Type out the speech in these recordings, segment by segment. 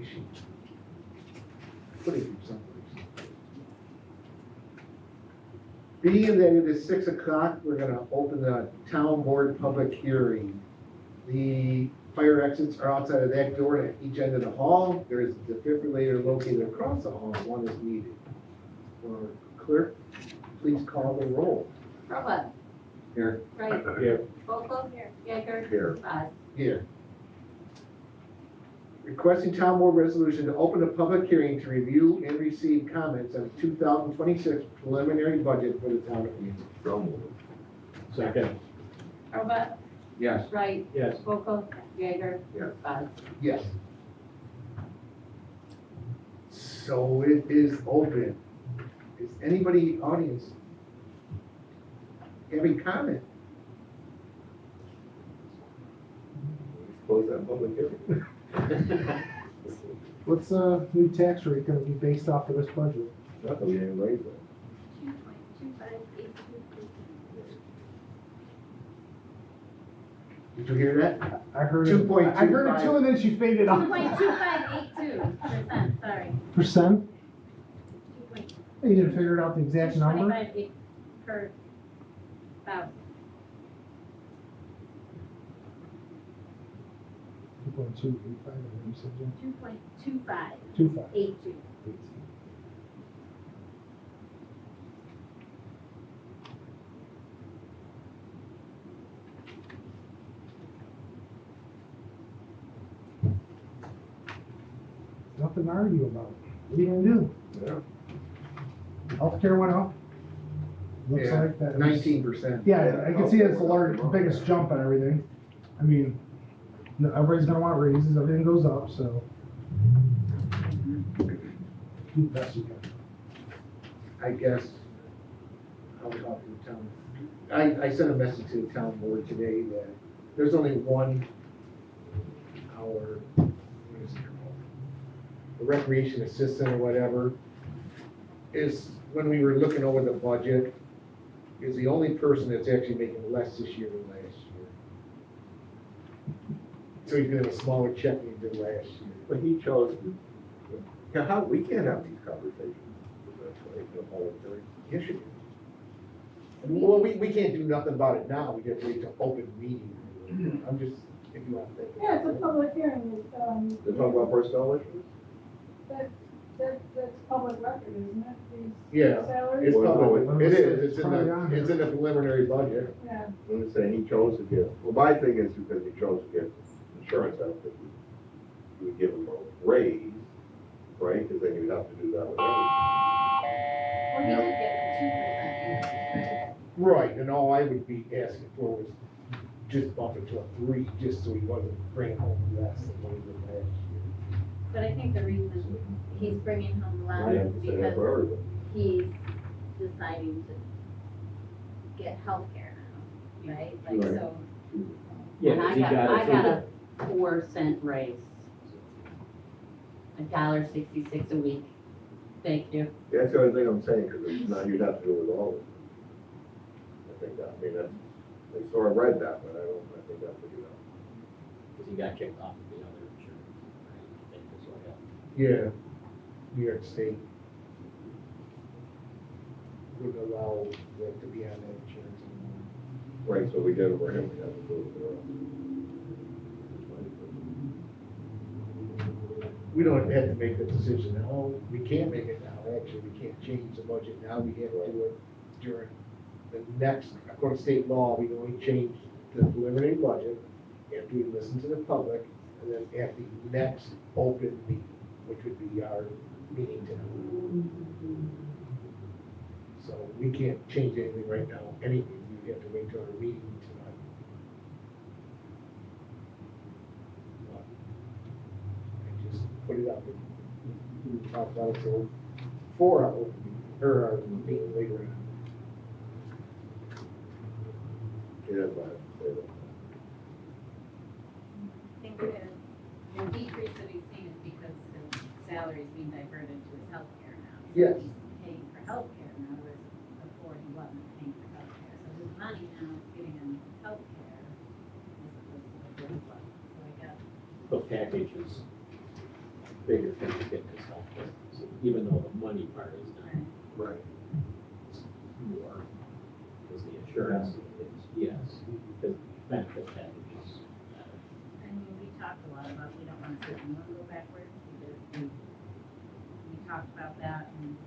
sheet. Put it in someplace. Being that it is 6 o'clock, we're gonna open the town board public hearing. The fire exits are outside of that door at each end of the hall. There is a defibrillator located across the hall if one is needed. For clerk, please call the roll. Robot. Here. Right. Here. Volkel. Here. Yeager. Here. Bud. Here. Requesting town board resolution to open a public hearing to review and receive comments on 2026 preliminary budget for the town of Hazel. So moved. Second. Robot. Yes. Right. Yes. Volkel. Yeager. Yes. Bud. Yes. So it is open. Is anybody audience having comment? Close that public hearing. What's the new tax rate gonna be based off of this budget? Not that we didn't raise it. 2.2582%. Did you hear that? I heard it. 2.25. I heard it too, and then she faded out. 2.2582%, sorry. Percent? 2. You didn't figure out the exact number? 25 per thousand. 2.285, I think you said, Jen. 2.2582. 25. Nothing to argue about. What are you gonna do? Yeah. Healthcare went up. Looks Yeah, like that. 19%. Yeah, I can see it's the biggest jump in everything. I mean, no, everybody's gonna want raises, everything goes up, so. Do the best you can. I guess, I'll talk to the town. I sent a message to the town board today that there's only 1 hour, what is it called? The recreation assistant or whatever, is, when we were looking over the budget, is the only person that's actually making less this year than last year. So he's getting a smaller check than he did last year. But he chose to, yeah, how, we can't have these conversations. The whole thing. Yes, you do. Well, we can't do nothing about it now, we have to wait till open meeting. I'm just, if you want to think. Yeah, it's a public hearing, They're talking about personnel issues? that's public record, isn't it? These Yeah, salaries? it's Well, public, no, it it's- is, it's probably on it's in the preliminary budget. Yeah, I'm just saying he chose to give, well, my thing is because he chose to give insurance out, that you would give him a raise, right? Because then you'd have to do that with everything. Well, he did get a 2% increase. Right, and all I would be asking for was just bump it to a 3, just so he wasn't bringing home less than what he did last year. But I think the reason he's bringing home I less have is to say that for because everybody. he's deciding to get healthcare now, right? Like, Right. so. Yeah, And 'cause I he got got it a 4-cent raise. $1.66 a week. Thank you. That's the only thing I'm saying, because now you'd have to do it with all of them. I think that, I mean, that's, I sort of read that, but I think that's what you know. Because he got kicked off of the other insurance, right? I think that's what happened. Yeah, New York State wouldn't allow them to be on that insurance anymore. Right, so we did it for him, we have to do it for us. We don't have to make the decision now, we can't make it now, actually, we can't change the budget now, we have to do it during the next, according to state law, we can only change the preliminary budget after we listen to the public, and then at the next open meeting, which would be our meeting tonight. So we can't change anything right now, anything, we have to wait till our meeting tonight. I just put it out there. We can talk about it till 4 hours, or our meeting later on. He doesn't have to say that. I think it is. The decrease that he's seen is because his salary is being diverted to his healthcare now. So Yes. He's paying for healthcare now, whereas before he wasn't paying for healthcare. So his money now is getting him healthcare as opposed to the first one. So I guess, The package is bigger thing to get this healthcare, so even though the money part is not Right. more, because the insurance is, yes, the benefit package is better. I mean, we talked a lot about, we don't want to see anyone go backwards. We talked about that in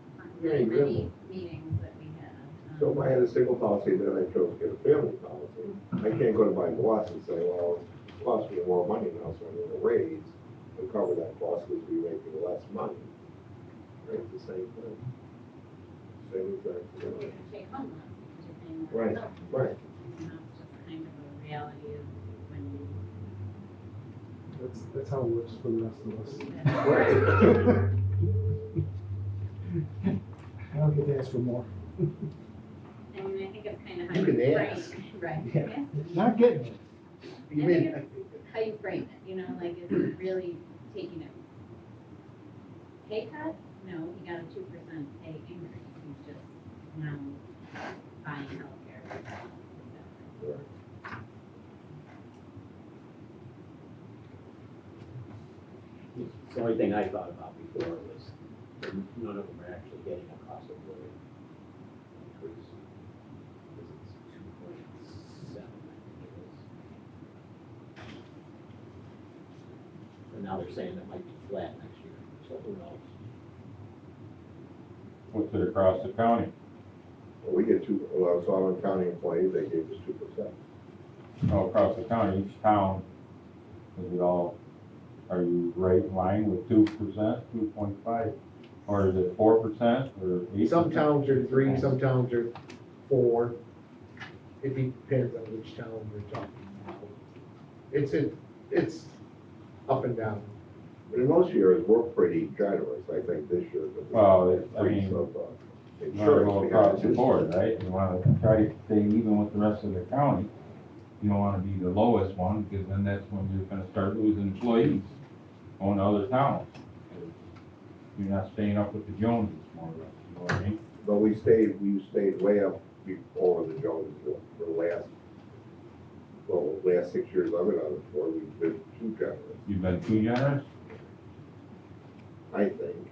Yeah, many meetings that we had. So if I had a single policy, then I chose to get a family policy. I can't go to my boss and say, well, it costs me more money now, so I'm gonna raise and cover that cost because we're making less money. Right, it's the same thing. Same exact You thing. can take home less because you're paying more. Right, health. right. And that's just kind of a reality of when you. That's how it works for the rest of us. Right. I don't get to ask for more. I mean, I think it's kind of how You you can frame, ask. right? Yeah. Yeah. Not getting it. You I mean, think it's how you frame it, you know, like, is it really taking a pay cut? No, he got a 2% pay increase, he's just now buying healthcare. The only thing I thought about before was that none of them are actually getting a cost of living increase. Because it's 2.7, I think it is. And now they're saying it might be flat next year, so who knows? What's it across the county? Well, we get Sullivan County employees, they gave us 2%. Oh, across the county, each town, is it all, are you right in line with 2%, 2.5? Or is it 4% or 8%? some towns are 3, some towns are 4. It depends on which town we're talking about. It's up and down. But in most years, we're pretty generous, I think this year. because Well, of I mean, of, You wanna insurance. go we across have the to- board, right? You wanna try to stay even with the rest of the county. You don't wanna be the lowest one, because then that's when you're gonna start losing employees going to other towns. You're not staying up with the Joneses, more or less, you know what I mean? But we stayed way up before the Joneses for the last 6 years I've been on the board, we've been too generous, You've been too generous? I think.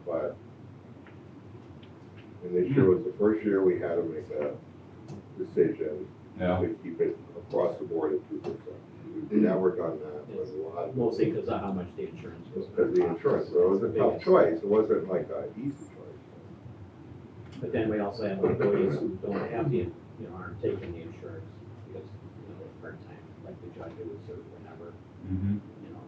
But, and this year was the first year we had to make a decision Yeah. to keep it across the board at 2%. We've never done that with a lot. Mostly because of how much the insurance was. Because the insurance, so it was a tough choice, it wasn't like an easy choice. But then we also have employees who don't have the, aren't taking the insurance because, they're part-time, like the judges or whatever, Mm-hmm. you know.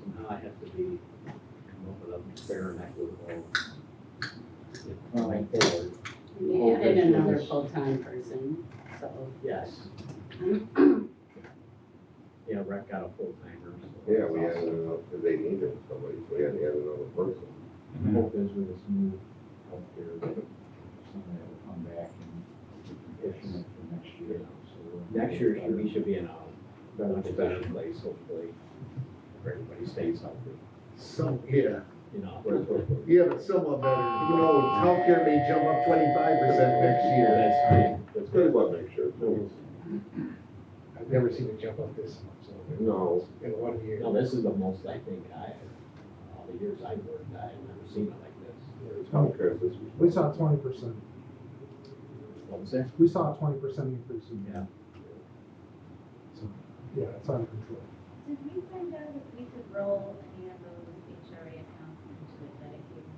Somehow I have to come up with a fair and equitable, going forward. We added another full-time person, so. Yes. Yeah, Rec got a full-timer. So Yeah, we that's added awesome. another, because they needed somebody, so we had to add another person. Mm-hmm. The hope is with this new healthcare, that somebody will come back and pushing it for next year. So Next year, we should be in a much better place, hopefully, if everybody stays healthy, Yeah, but somewhat better. Who knows, healthcare may jump up 25% next year. It's good about next year, too. I've never seen it jump up this much, so, No, in 1 year. No, this is the most, I think, all the years I've worked, I've never seen it like this. it's healthcare, this was. We saw 20%. What was that? We saw a 20% increase in. Yeah. So, yeah, it's out of control. Did we find out if we could roll any of those HRA accounts into the dedicated?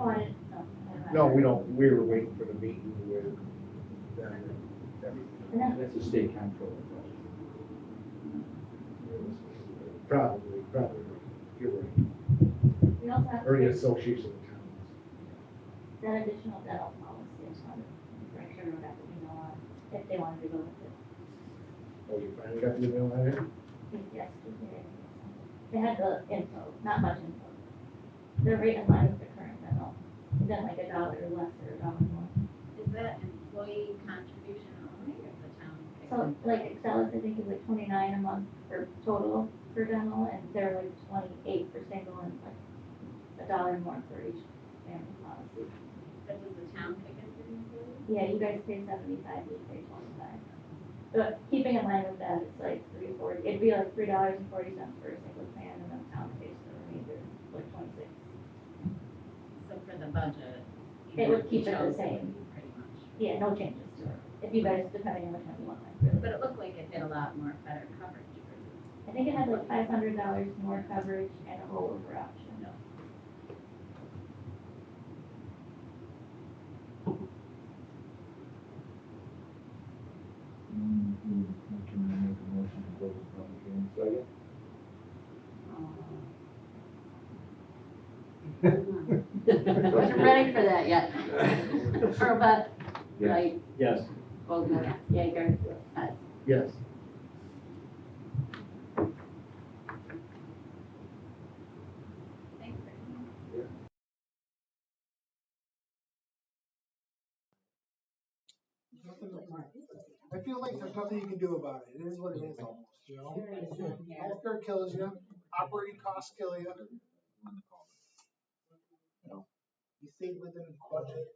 Oh, I didn't, No, we don't, we were waiting for the meeting with them and everything. That's a state control question. Probably, you're right. We also have Or to the take association of towns. that additional dental policy, I just wanted to make sure everyone got the email on, if they wanted to go with it. Oh, you finally got the email on it? Yesterday. They had the info, not much info. They're right in line with the current dental, then like $1 less or $1 more. Is that employee contribution only or the town? pays So it? like Excelis, I think is like 29 a month for total for dental, and they're like 28 for single, and like $1 more for each family policy. But does the town pick it for the employees? Yeah, you guys pay 75, we pay 25. But keeping in line with that, it's like $3.40, it'd be like $3.40 for a single plan, and then town pays the remainder, like 26. So for the budget. It would keep it the chose same. Pretty much. Yeah, no changes to it, if you guys, depending on which one you want, like, really. But it looked like it had a lot more better coverage. I think it had like $500 more coverage and a rollover option. Can I make a motion to close the public hearing? Second? Wasn't ready for that yet. Hurlbut, Yes. Wright, Yes. Vogel, Jaeger, Yes. Thanks for I feel like there's nothing you can do about it. It is what it is almost, you know? Healthcare kills you, operating costs kill you. You stay within budget.